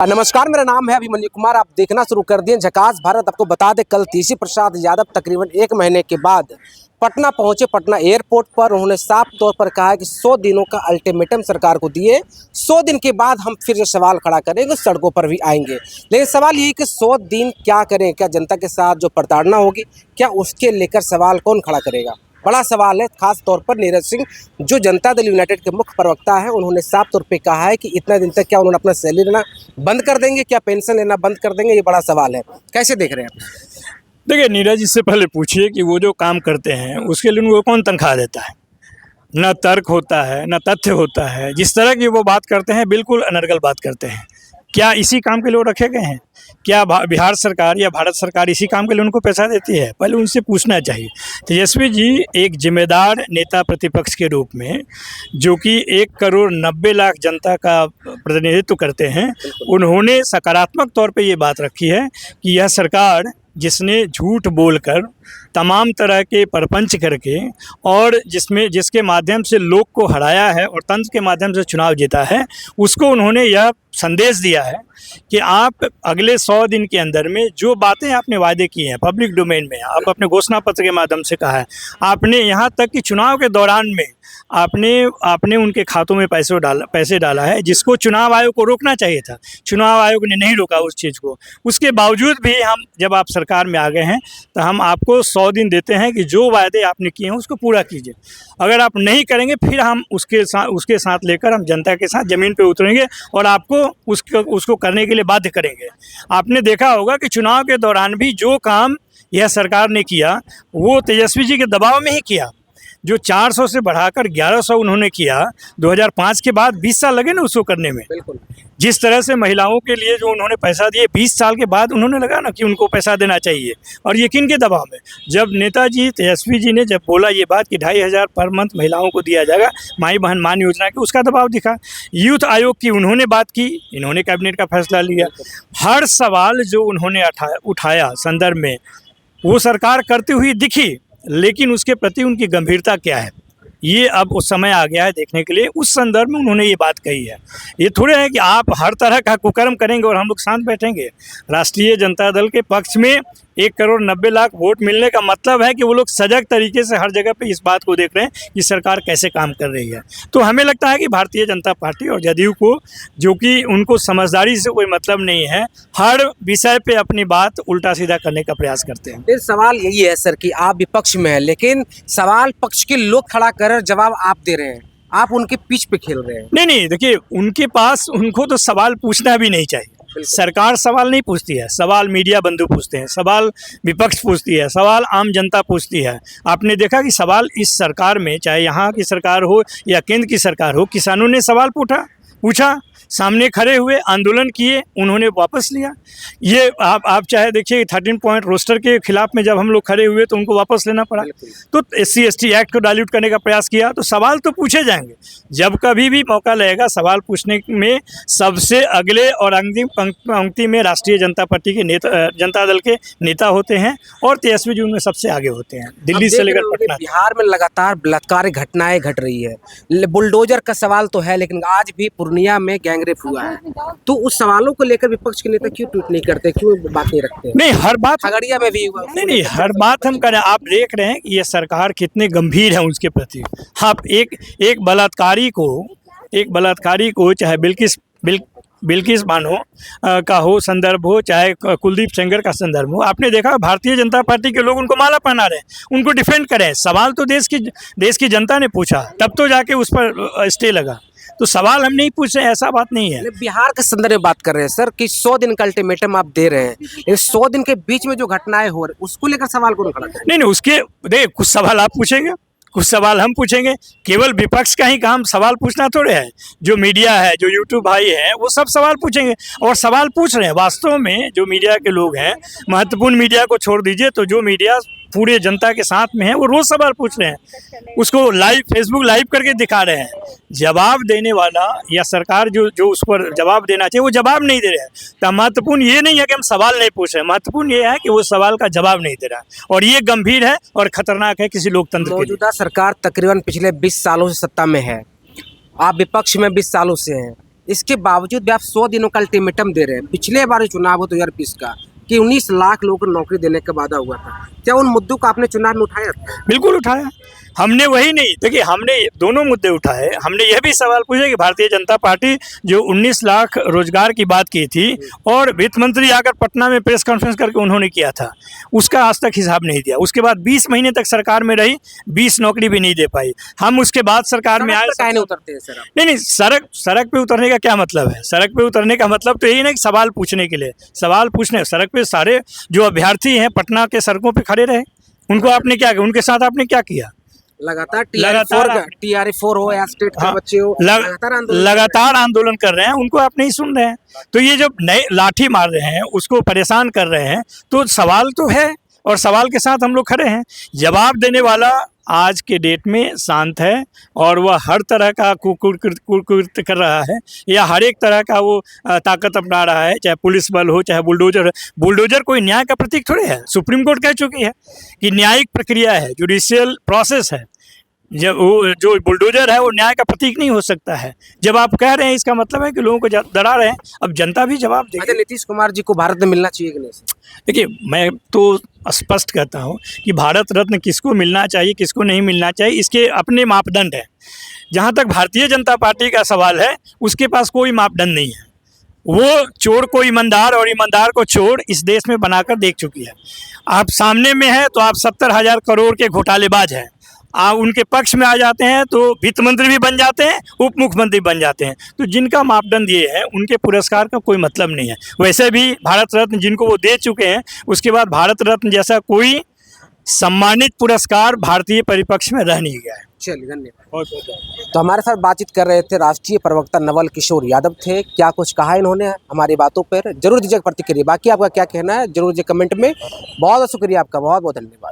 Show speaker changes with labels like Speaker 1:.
Speaker 1: नमस्कार, मेरा नाम है अभिमन्यु कुमार। आप देखना शुरू कर दिए झकास भारत। आपको बता दें, कल तेजी प्रसाद यादव तकरीबन 1 महीने के बाद पटना पहुंचे। पटना एयरपोर्ट पर उन्होंने साफ तौर पर कहा कि 100 दिनों का अल्टीमेटम सरकार को दिए। 100 दिन के बाद हम फिर जो सवाल खड़ा करेंगे, सड़कों पर भी आएंगे। लेकिन सवाल ये कि 100 दिन क्या करें? क्या जनता के साथ जो प्रताड़ना होगी, क्या उसके लेकर सवाल कौन खड़ा करेगा? बड़ा सवाल है। खास तौर पर नीरज सिंह, जो जनता दल यूनाइटेड के मुख्य प्रवक्ता है, उन्होंने साफ तौर पे कहा है कि इतना दिन तक क्या उन्होंने अपना सैलरी लेना बंद कर देंगे, क्या पेंशन लेना बंद कर देंगे? ये बड़ा सवाल है। कैसे देख रहे हैं आप?
Speaker 2: देखिए नीरज, इससे पहले पूछिए कि वो जो काम करते हैं उसके लिए उनको कौन तनख्वाह देता है? न तर्क होता है, न तथ्य होता है। जिस तरह की वो बात करते हैं, बिल्कुल अनर्गल बात करते हैं। क्या इसी काम के लिए रखे गए हैं? क्या बिहार सरकार या भारत सरकार इसी काम के लिए उनको पैसा देती है? पहले उनसे पूछना चाहिए। तेजस्वी जी एक जिम्मेदार नेता प्रतिपक्ष के रूप में, जो कि 1,90,00,000 जनता का प्रतिनिधित्व करते हैं, उन्होंने सकारात्मक तौर पे ये बात रखी है कि यह सरकार जिसने झूठ बोलकर तमाम तरह के परपंच करके और जिसके माध्यम से लोग को हराया है और तंत्र के माध्यम से चुनाव जीता है, उसको उन्होंने यह संदेश दिया है कि आप अगले 100 दिन के अंदर में जो बातें आपने वादे किए हैं पब्लिक डोमेन में, आप अपने घोषणा पत्र के माध्यम से कहा है, आपने यहाँ तक कि चुनाव के दौरान में आपने उनके खातों में पैसे डाला है, जिसको चुनाव आयोग को रोकना चाहिए था। चुनाव आयोग ने नहीं रोका उस चीज़ को। उसके बावजूद भी हम जब आप सरकार में आ गए हैं तो हम आपको 100 दिन देते हैं कि जो वायदे आपने किए हैं उसको पूरा कीजिए। अगर आप नहीं करेंगे फिर हम उसके साथ लेकर हम जनता के साथ ज़मीन पे उतरेंगे और आपको उसको करने के लिए बाध्य करेंगे। आपने देखा होगा कि चुनाव के दौरान भी जो काम यह सरकार ने किया वो तेजस्वी जी के दबाव में ही किया। जो 400 से बढ़ाकर 1100 उन्होंने किया 2005 के बाद, 20 साल लगे ना उसको करने में।
Speaker 1: बिल्कुल।
Speaker 2: जिस तरह से महिलाओं के लिए जो उन्होंने पैसा दिए 20 साल के बाद उन्होंने लगा ना कि उनको पैसा देना चाहिए, और ये किन के दबाव में? जब नेताजी तेजस्वी जी ने जब बोला ये बात कि 2,500 पर मंथ महिलाओं को दिया जाएगा माई बहन मान योजना की, उसका दबाव दिखा। यूथ आयोग की उन्होंने बात की, इन्होंने कैबिनेट का फैसला लिया। हर सवाल जो उन्होंने उठाया संदर्भ में, वो सरकार करती हुई दिखी, लेकिन उसके प्रति उनकी गंभीरता क्या है, ये अब उस समय आ गया है देखने के लिए। उस संदर्भ में उन्होंने ये बात कही है। ये थोड़े है कि आप हर तरह का कुकर्म करेंगे और हम लोग शांत बैठेंगे। राष्ट्रीय जनता दल के पक्ष में 1,90,00,000 वोट मिलने का मतलब है कि वो लोग सजग तरीके से हर जगह पे इस बात को देख रहे हैं कि सरकार कैसे काम कर रही है। तो हमें लगता है कि भारतीय जनता पार्टी और जदयू को, जो कि उनको समझदारी से कोई मतलब नहीं है, हर विषय पे अपनी बात उल्टा सीधा करने का प्रयास करते हैं।
Speaker 1: सवाल यही है सर कि आप विपक्ष में हैं, लेकिन सवाल पक्ष के लोग खड़ा कर जवाब आप दे रहे हैं। आप उनके पिच पे खेल रहे हैं।
Speaker 2: नहीं, देखिए उनको तो सवाल पूछना भी नहीं चाहिए। सरकार सवाल नहीं पूछती है, सवाल मीडिया बंधु पूछते हैं, सवाल विपक्ष पूछती है, सवाल आम जनता पूछती है। आपने देखा कि सवाल इस सरकार में, चाहे यहाँ की सरकार हो या केंद्र की सरकार हो, किसानों ने सवाल पूछा, सामने खड़े हुए, आंदोलन किए, उन्होंने वापस लिया। ये आप चाहे देखिए 13 पॉइंट रोस्टर के खिलाफ में जब हम लोग खड़े हुए तो उनको वापस लेना पड़ा। तो SC/ST एक्ट को डाइल्यूट करने का प्रयास किया। तो सवाल तो पूछे जाएंगे। जब कभी भी मौका लगेगा सवाल पूछने में, सबसे अगले और अंतिम पंक्ति में राष्ट्रीय जनता पार्टी के जनता दल के नेता होते हैं और तेजस्वी जी उनमें सबसे आगे होते हैं, दिल्ली से लेकर पटना।
Speaker 1: बिहार में लगातार बलात्कार घटनाएं घट रही है। बुलडोजर का सवाल तो है, लेकिन आज भी पूर्णिया में गैंगरेप हुआ है। तो उस सवालों को लेकर विपक्ष के नेता क्यों ट्वीट नहीं करते, क्यों बात नहीं रखते?
Speaker 2: नहीं, हर बात
Speaker 1: खगड़िया में भी हुआ।
Speaker 2: नहीं, हर बात हम करें। आप देख रहे हैं कि ये सरकार कितने गंभीर है उसके प्रति। आप एक बलात्कारी को चाहे बिल्किस बानो का हो संदर्भ हो, चाहे कुलदीप सेंगर का संदर्भ हो, आपने देखा भारतीय जनता पार्टी के लोग उनको माला पहना रहे हैं, उनको डिफेंड करें। सवाल तो देश की जनता ने पूछा, तब तो जाके उस पर स्टे लगा। तो सवाल हम नहीं पूछ रहे, ऐसा बात नहीं है।
Speaker 1: बिहार के संदर्भ में बात कर रहे हैं सर कि 100 दिन का अल्टीमेटम आप दे रहे हैं। 100 दिन के बीच में जो घटनाएं हो रही, उसको लेकर सवाल कौन खड़ा करें?
Speaker 2: नहीं, उसके कुछ सवाल आप पूछेंगे, कुछ सवाल हम पूछेंगे। केवल विपक्ष का ही काम सवाल पूछना थोड़े है। जो मीडिया है, जो यूट्यूब भाई है, वो सब सवाल पूछेंगे और सवाल पूछ रहे हैं। वास्तव में जो मीडिया के लोग हैं, महत्वपूर्ण मीडिया को छोड़ दीजिए, तो जो मीडिया पूरे जनता के साथ में है वो रोज सवाल पूछ रहे हैं, उसको फेसबुक लाइव करके दिखा रहे हैं। जवाब देने वाला या सरकार जो उस पर जवाब देना चाहिए वो जवाब नहीं दे रहे हैं। तो महत्वपूर्ण ये नहीं है कि हम सवाल नहीं पूछ रहे हैं, महत्वपूर्ण ये है कि वो सवाल का जवाब नहीं दे रहा है, और ये गंभीर है और खतरनाक है किसी लोकतंत्र के लिए।
Speaker 1: मौजूदा सरकार तकरीबन पिछले 20 सालों से सत्ता में है, आप विपक्ष में 20 सालों से हैं। इसके बावजूद भी आप 100 दिनों का अल्टीमेटम दे रहे हैं। पिछले बार चुनाव हो 2020 का कि 19 लाख लोगों को नौकरी देने का वादा हुआ था, क्या उन मुद्दों को आपने चुनाव में उठाया था?
Speaker 2: बिल्कुल उठाया। हमने वही नहीं, देखिए हमने दोनों मुद्दे उठाए। हमने यह भी सवाल पूछा कि भारतीय जनता पार्टी जो 19 लाख रोजगार की बात की थी और वित्त मंत्री आकर पटना में प्रेस कॉन्फ्रेंस करके उन्होंने किया था, उसका आज तक हिसाब नहीं दिया। उसके बाद 20 महीने तक सरकार में रही, 20 नौकरी भी नहीं दे पाई। हम उसके बाद सरकार में आए।
Speaker 1: काहे नहीं उतरते हैं सर आप?
Speaker 2: नहीं, सड़क पे उतरने का क्या मतलब है? सड़क पे उतरने का मतलब तो यही नहीं कि सवाल पूछने के लिए, सवाल पूछने सड़क पे सारे जो अभ्यर्थी हैं पटना के सड़कों पे खड़े रहे। उनको आपने क्या किया? उनके साथ आपने क्या किया?
Speaker 1: लगातार TRA4 हो या स्टेट के
Speaker 2: हाँ,
Speaker 1: बच्चे हो,
Speaker 2: लगातार आंदोलन कर रहे हैं, उनको आप नहीं सुन रहे हैं। तो ये जब नए लाठी मार रहे हैं, उसको परेशान कर रहे हैं, तो सवाल तो है और सवाल के साथ हम लोग खड़े हैं। जवाब देने वाला आज के डेट में शांत है और वह हर तरह का कुकृत्य कर रहा है या हर एक तरह का वो ताकत अपना रहा है, चाहे पुलिस बल हो चाहे बुलडोजर है। बुलडोजर कोई न्याय का प्रतीक थोड़े है। सुप्रीम कोर्ट कह चुकी है कि न्यायिक प्रक्रिया है, जुडिशियल प्रोसेस है। जब वो जो बुलडोजर है वो न्याय का प्रतीक नहीं हो सकता है। जब आप कह रहे हैं इसका मतलब है कि लोगों को डरा रहे हैं। अब जनता भी जवाब देगी।
Speaker 1: अच्छा, नीतीश कुमार जी को भारत में मिलना चाहिए कि नहीं?
Speaker 2: देखिए, मैं तो स्पष्ट कहता हूँ कि भारत रत्न किसको मिलना चाहिए किसको नहीं मिलना चाहिए, इसके अपने मापदंड हैं। जहाँ तक भारतीय जनता पार्टी का सवाल है, उसके पास कोई मापदंड नहीं है। वो चोर को ईमानदार और ईमानदार को चोर इस देश में बनाकर देख चुकी है। आप सामने में है तो आप 70,000 करोड़ के घोटालेबाज हैं। आप उनके पक्ष में आ जाते हैं तो वित्त मंत्री भी बन जाते हैं, उप मुख्यमंत्री बन जाते हैं। तो जिनका मापदंड ये है, उनके पुरस्कार का कोई मतलब नहीं है। वैसे भी भारत रत्न जिनको वो दे चुके हैं, उसके बाद भारत रत्न जैसा कोई सम्मानित पुरस्कार भारतीय परिपक्ष में रह नहीं गया है।
Speaker 1: चलिए, धन्यवाद। तो हमारे साथ बातचीत कर रहे थे राष्ट्रीय प्रवक्ता नवल किशोर यादव थे। क्या कुछ कहा इन्होंने हमारी बातों पर, जरूर दीजिए प्रतिक्रिया। बाकी आपका क्या कहना है जरूर दीजिए कमेंट में। बहुत बहुत शुक्रिया आपका, बहुत बहुत धन्यवाद।